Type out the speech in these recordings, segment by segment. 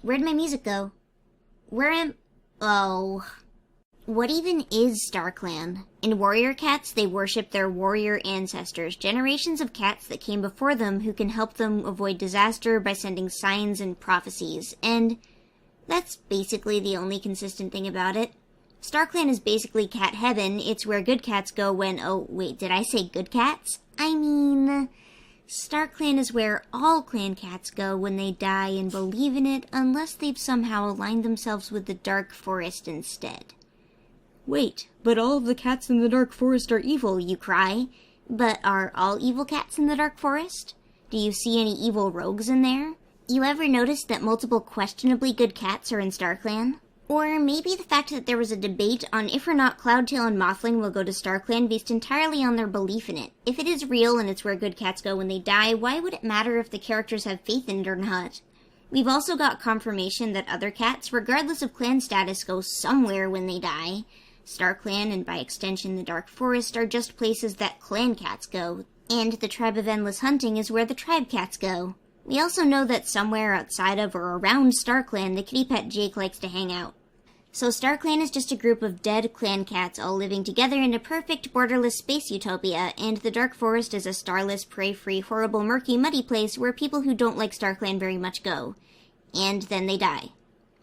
Where'd my music go? Where am... Oh... What even is Starclan? In warrior cats, they worship their warrior ancestors, generations of cats that came before them who can help them avoid disaster by sending signs and prophecies, and that's basically the only consistent thing about it. Starclan is basically cat heaven. It's where good cats go when... Oh, wait, did I say good cats? I mean... Starclan is where all clan cats go when they die and believe in it, unless they've somehow aligned themselves with the Dark Forest instead. Wait, but all of the cats in the Dark Forest are evil, you cry. But are all evil cats in the Dark Forest? Do you see any evil rogues in there? You ever notice that multiple questionably good cats are in Starclan? Or maybe the fact that there was a debate on if or not Cloudtail and Mothling will go to Starclan based entirely on their belief in it. If it is real and it's where good cats go when they die, why would it matter if the characters have faith in it or not? We've also got confirmation that other cats, regardless of clan status, go somewhere when they die. Starclan, and by extension the Dark Forest, are just places that clan cats go, and the Tribe of Endless Hunting is where the tribe cats go. We also know that somewhere outside of or around Starclan, the kitty pet Jake likes to hang out. So Starclan is just a group of dead clan cats all living together in a perfect borderless space utopia, and the Dark Forest is a starless, prey-free, horrible, murky, muddy place where people who don't like Starclan very much go. And then they die.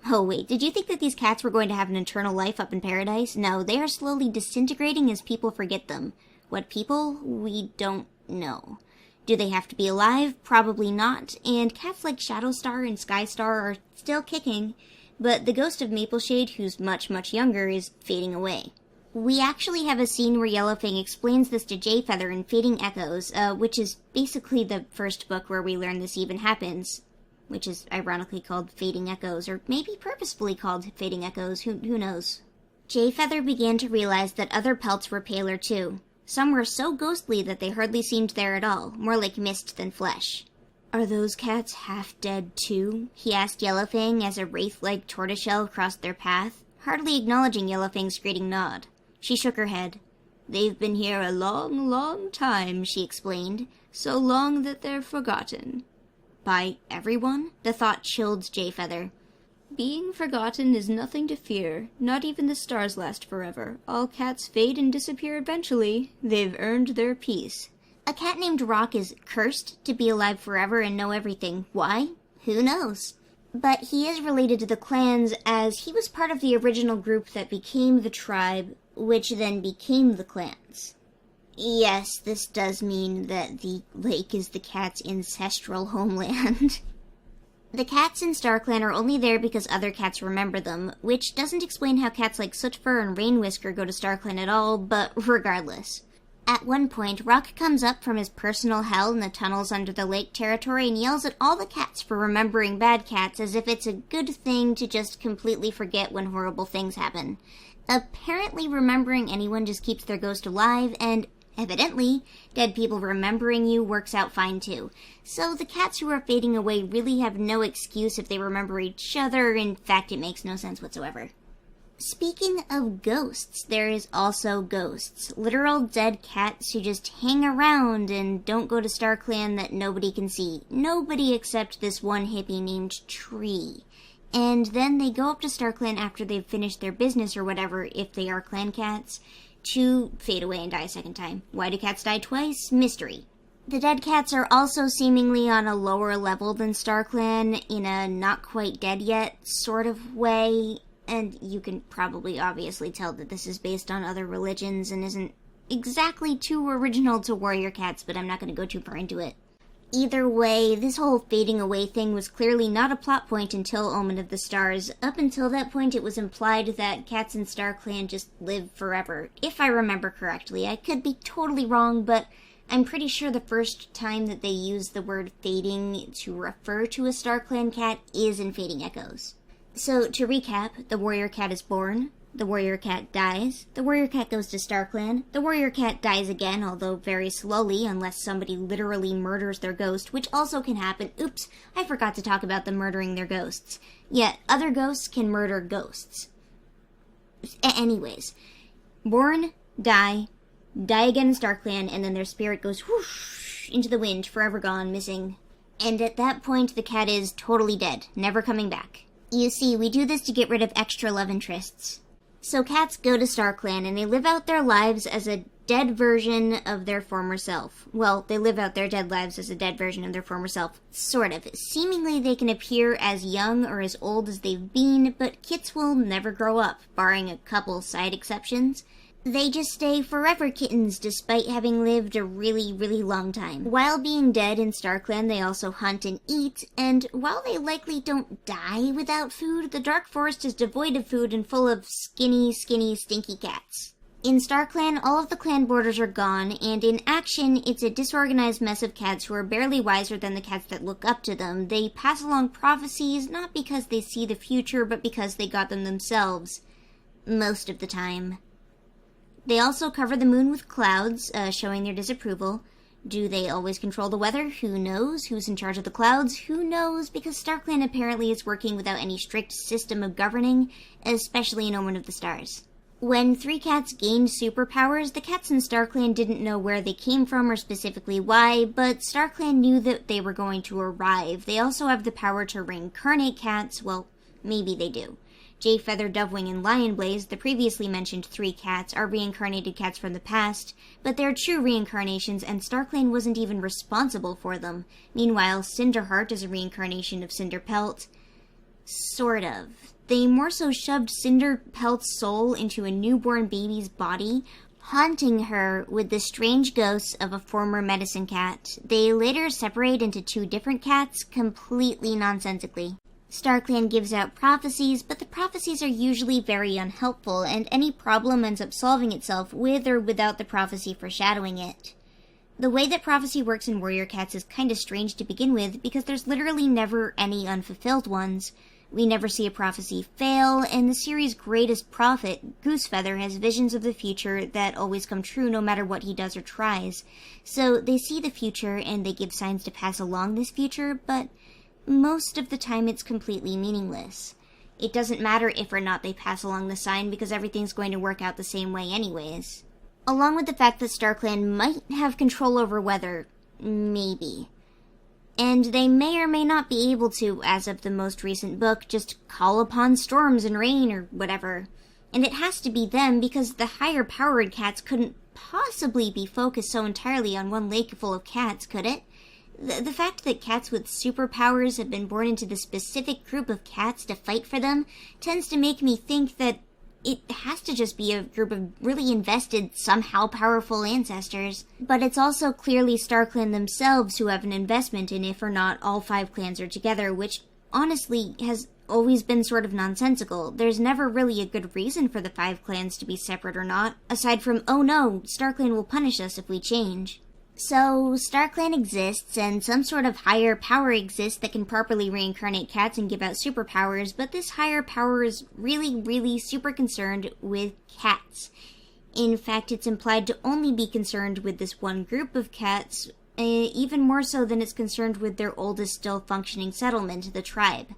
Oh wait, did you think that these cats were going to have an eternal life up in paradise? No, they are slowly disintegrating as people forget them. What people? We don't know. Do they have to be alive? Probably not, and cats like Shadowstar and Skystar are still kicking, but the ghost of Mapleshade, who's much, much younger, is fading away. We actually have a scene where Yellowfang explains this to Jayfeather in Fading Echoes, which is basically the first book where we learn this even happens. Which is ironically called Fading Echoes, or maybe purposefully called Fading Echoes, who knows. Jayfeather began to realize that other pelts were paler too. Some were so ghostly that they hardly seemed there at all, more like mist than flesh. Are those cats half-dead too? He asked Yellowfang as a wraith-like tortoiseshell crossed their path, hardly acknowledging Yellowfang's greeting nod. She shook her head. They've been here a long, long time, she explained, so long that they're forgotten. By everyone? The thought chilled Jayfeather. Being forgotten is nothing to fear. Not even the stars last forever. All cats fade and disappear eventually. They've earned their peace. A cat named Rock is cursed to be alive forever and know everything. Why? Who knows? But he is related to the clans, as he was part of the original group that became the tribe, which then became the clans. Yes, this does mean that the lake is the cat's ancestral homeland. The cats in Starclan are only there because other cats remember them, which doesn't explain how cats like Sootfur and Rainwhisker go to Starclan at all, but regardless. At one point, Rock comes up from his personal hell in the tunnels under the lake territory and yells at all the cats for remembering bad cats as if it's a good thing to just completely forget when horrible things happen. Apparently remembering anyone just keeps their ghost alive, and evidently, dead people remembering you works out fine too. So the cats who are fading away really have no excuse if they remember each other. In fact, it makes no sense whatsoever. Speaking of ghosts, there is also ghosts. Literal dead cats who just hang around and don't go to Starclan that nobody can see. Nobody except this one hippie named Tree. And then they go up to Starclan after they've finished their business or whatever, if they are clan cats, to fade away and die a second time. Why do cats die twice? Mystery. The dead cats are also seemingly on a lower level than Starclan, in a not quite dead yet sort of way, and you can probably obviously tell that this is based on other religions and isn't exactly too original to warrior cats, but I'm not going to go too far into it. Either way, this whole fading away thing was clearly not a plot point until Omen of the Stars. Up until that point, it was implied that cats in Starclan just live forever, if I remember correctly. I could be totally wrong, but I'm pretty sure the first time that they use the word fading to refer to a Starclan cat is in Fading Echoes. So, to recap, the warrior cat is born, the warrior cat dies, the warrior cat goes to Starclan, the warrior cat dies again, although very slowly unless somebody literally murders their ghost, which also can happen. Oops, I forgot to talk about them murdering their ghosts. Yeah, other ghosts can murder ghosts. Anyways, born, die again in Starclan, and then their spirit goes whoosh into the wind, forever gone, missing. And at that point, the cat is totally dead, never coming back. You see, we do this to get rid of extra love interests. So cats go to Starclan and they live out their lives as a dead version of their former self. Well, they live out their dead lives as a dead version of their former self. Sort of. Seemingly they can appear as young or as old as they've been, but kits will never grow up, barring a couple side exceptions. They just stay forever kittens despite having lived a really, really long time. While being dead in Starclan, they also hunt and eat, and while they likely don't die without food, the Dark Forest is devoid of food and full of skinny, stinky cats. In Starclan, all of the clan borders are gone, and in action, it's a disorganized mess of cats who are barely wiser than the cats that look up to them. They pass along prophecies, not because they see the future, but because they got them themselves. Most of the time. They also cover the moon with clouds, showing their disapproval. Do they always control the weather? Who knows? Who's in charge of the clouds? Who knows? Because Starclan apparently is working without any strict system of governing, especially in Omen of the Stars. When 3 cats gained superpowers, the cats in Starclan didn't know where they came from or specifically why, but Starclan knew that they were going to arrive. They also have the power to reincarnate cats. Well, maybe they do. Jayfeather, Dovewing, and Lionblaze, the previously mentioned 3 cats, are reincarnated cats from the past, but they're true reincarnations, and Starclan wasn't even responsible for them. Meanwhile, Cinderheart is a reincarnation of Cinderpelt. Sort of. They more so shoved Cinderpelt's soul into a newborn baby's body, haunting her with the strange ghosts of a former medicine cat. They later separate into 2 different cats, completely nonsensically. Starclan gives out prophecies, but the prophecies are usually very unhelpful, and any problem ends up solving itself with or without the prophecy foreshadowing it. The way that prophecy works in Warrior Cats is kinda strange to begin with, because there's literally never any unfulfilled ones. We never see a prophecy fail, and the series' greatest prophet, Goosefeather, has visions of the future that always come true no matter what he does or tries. So they see the future, and they give signs to pass along this future, but most of the time it's completely meaningless. It doesn't matter if or not they pass along the sign because everything's going to work out the same way anyways. Along with the fact that Starclan might have control over weather. Maybe. And they may or may not be able to, as of the most recent book, just call upon storms and rain or whatever. And it has to be them because the higher-powered cats couldn't possibly be focused so entirely on one lake full of cats, could it? The fact that cats with superpowers have been born into the specific group of cats to fight for them tends to make me think that it has to just be a group of really invested, somehow powerful ancestors. But it's also clearly Starclan themselves who have an investment in if or not all 5 clans are together, which honestly has always been sort of nonsensical. There's never really a good reason for the 5 clans to be separate or not, aside from, oh no, Starclan will punish us if we change. So, Starclan exists, and some sort of higher power exists that can properly reincarnate cats and give out superpowers, but this higher power is really, really super concerned with cats. In fact, it's implied to only be concerned with this one group of cats, even more so than it's concerned with their oldest still functioning settlement, the tribe.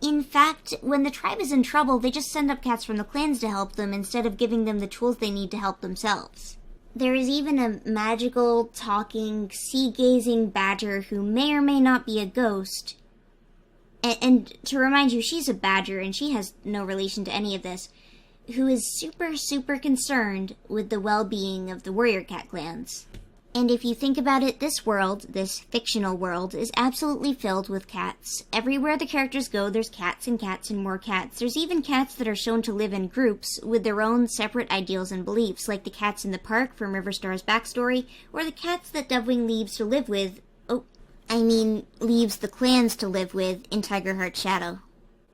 In fact, when the tribe is in trouble, they just send up cats from the clans to help them instead of giving them the tools they need to help themselves. There is even a magical, talking, sea-gazing badger who may or may not be a ghost. And to remind you, she's a badger and she has no relation to any of this, who is super, super concerned with the well-being of the warrior cat clans. And if you think about it, this world, this fictional world, is absolutely filled with cats. Everywhere the characters go, there's cats and more cats. There's even cats that are shown to live in groups with their own separate ideals and beliefs, like the cats in the park from Riverstar's backstory, or the cats that Dovewing leaves to live with, leaves the clans to live with in Tigerheart's Shadow.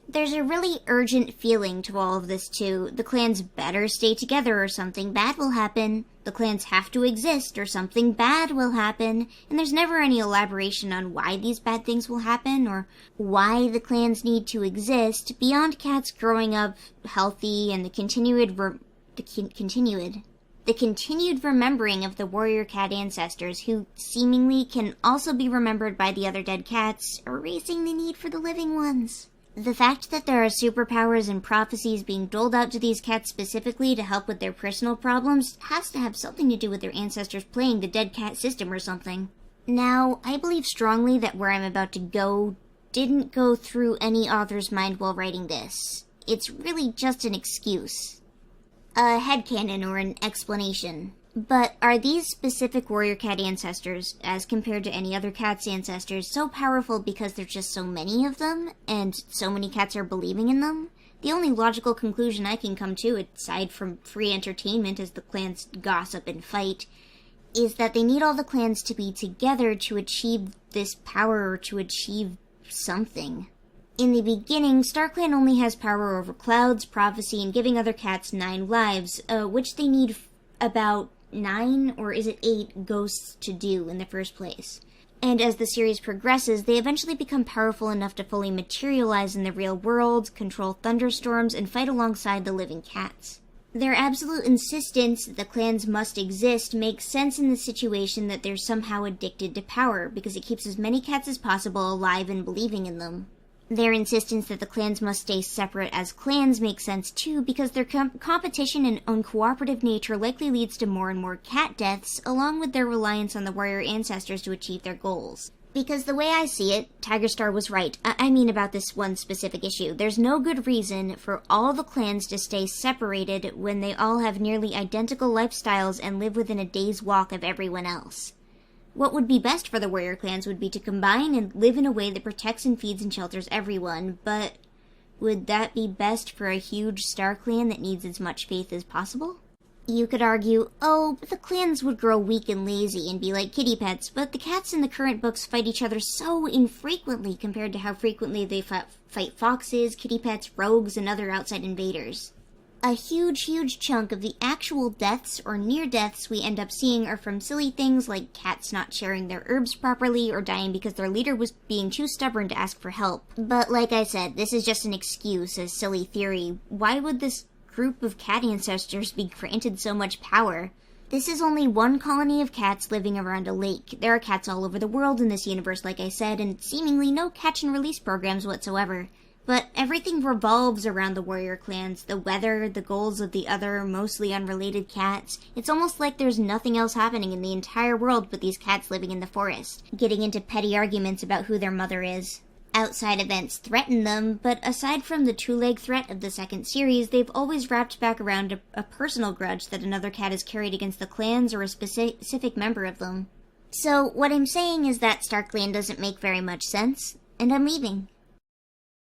There's a really urgent feeling to all of this, too. The clans better stay together or something bad will happen. The clans have to exist or something bad will happen. And there's never any elaboration on why these bad things will happen or why the clans need to exist beyond cats growing up healthy and the continued remembering of the warrior cat ancestors who seemingly can also be remembered by the other dead cats, erasing the need for the living ones. The fact that there are superpowers and prophecies being doled out to these cats specifically to help with their personal problems has to have something to do with their ancestors playing the dead cat system or something. Now, I believe strongly that where I'm about to go didn't go through any author's mind while writing this. It's really just an excuse. A headcanon or an explanation. But are these specific warrior cat ancestors, as compared to any other cat's ancestors, so powerful because there's just so many of them, and so many cats are believing in them? The only logical conclusion I can come to, aside from free entertainment as the clans gossip and fight, is that they need all the clans to be together to achieve this power or to achieve something. In the beginning, Starclan only has power over clouds, prophecy, and giving other cats 9 lives, which they need about 9, or is it 8, ghosts to do in the first place. And as the series progresses, they eventually become powerful enough to fully materialize in the real world, control thunderstorms, and fight alongside the living cats. Their absolute insistence that the clans must exist makes sense in the situation that they're somehow addicted to power, because it keeps as many cats as possible alive and believing in them. Their insistence that the clans must stay separate as clans makes sense too, because their competition and uncooperative nature likely leads to more and more cat deaths, along with their reliance on the warrior ancestors to achieve their goals. Because the way I see it, Tigerstar was right. I mean about this one specific issue. There's no good reason for all the clans to stay separated when they all have nearly identical lifestyles and live within a day's walk of everyone else. What would be best for the warrior clans would be to combine and live in a way that protects and feeds and shelters everyone, but would that be best for a huge star clan that needs as much faith as possible? You could argue, oh, the clans would grow weak and lazy and be like kitty pets, but the cats in the current books fight each other so infrequently compared to how frequently they fight foxes, kitty pets, rogues, and other outside invaders. A huge chunk of the actual deaths or near deaths we end up seeing are from silly things like cats not sharing their herbs properly or dying because their leader was being too stubborn to ask for help. But like I said, this is just an excuse, a silly theory. Why would this group of cat ancestors be granted so much power? This is only one colony of cats living around a lake. There are cats all over the world in this universe, like I said, and seemingly no catch and release programs whatsoever. But everything revolves around the warrior clans, the weather, the goals of the other, mostly unrelated cats. It's almost like there's nothing else happening in the entire world but these cats living in the forest, getting into petty arguments about who their mother is. Outside events threaten them, but aside from the two-leg threat of the second series, they've always wrapped back around a personal grudge that another cat has carried against the clans or a specific member of them. So what I'm saying is that Starclan doesn't make very much sense, and I'm leaving.